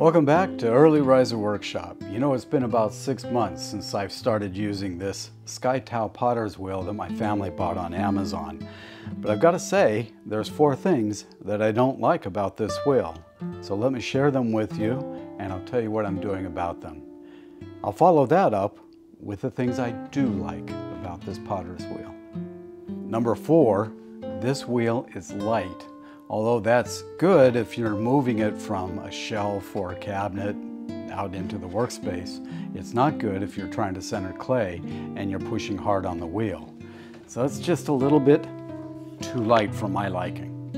Welcome back to Early Riser Workshop. You know, it's been about 6 months since I've started using this SKYTOU Potter's wheel that my family bought on Amazon. But I've got to say, there's 4 things that I don't like about this wheel. So let me share them with you and I'll tell you what I'm doing about them. I'll follow that up with the things I do like about this Potter's wheel. Number 4, this wheel is light. Although that's good if you're moving it from a shelf or a cabinet out into the workspace, it's not good if you're trying to center clay and you're pushing hard on the wheel. So it's just a little bit too light for my liking.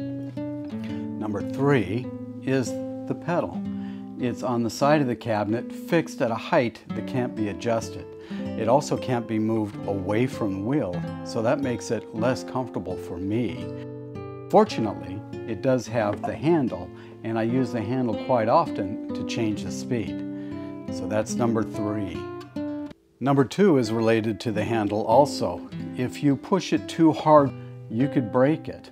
Number 3 is the pedal. It's on the side of the cabinet, fixed at a height that can't be adjusted. It also can't be moved away from the wheel, so that makes it less comfortable for me. Fortunately, it does have the handle, and I use the handle quite often to change the speed. So that's number 3. Number 2 is related to the handle also. If you push it too hard, you could break it.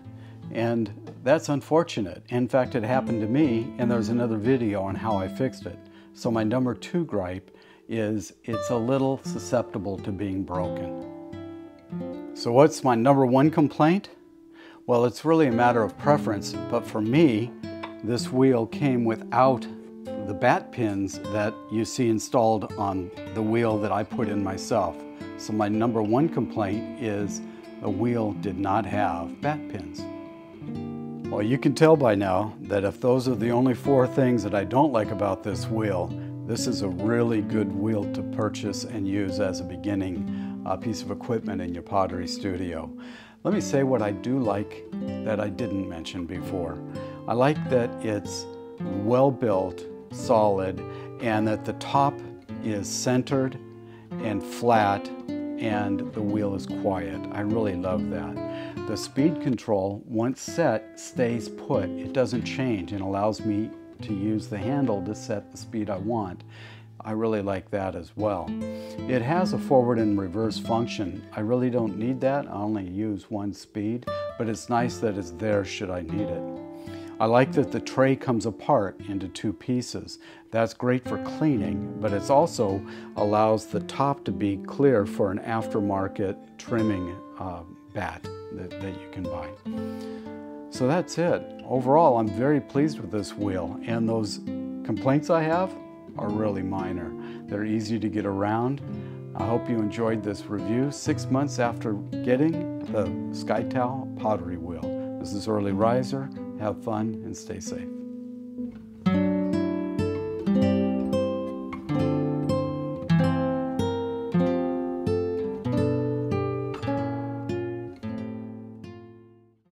And that's unfortunate. In fact, it happened to me, and there's another video on how I fixed it. So my number 2 gripe is it's a little susceptible to being broken. So what's my number 1 complaint? Well, it's really a matter of preference, but for me, this wheel came without the bat pins that you see installed on the wheel that I put in myself. So my number 1 complaint is the wheel did not have bat pins. Well, you can tell by now that if those are the only 4 things that I don't like about this wheel, this is a really good wheel to purchase and use as a beginning piece of equipment in your pottery studio. Let me say what I do like that I didn't mention before. I like that it's well built, solid, and that the top is centered and flat and the wheel is quiet. I really love that. The speed control, once set, stays put. It doesn't change and allows me to use the handle to set the speed I want. I really like that as well. It has a forward and reverse function. I really don't need that. I only use 1 speed, but it's nice that it's there should I need it. I like that the tray comes apart into 2 pieces. That's great for cleaning, but it also allows the top to be clear for an aftermarket trimming bat that you can buy. So that's it. Overall, I'm very pleased with this wheel, and those complaints I have are really minor. They're easy to get around. I hope you enjoyed this review 6 months after getting the SKYTOU Pottery wheel. This is Early Riser. Have fun and stay safe.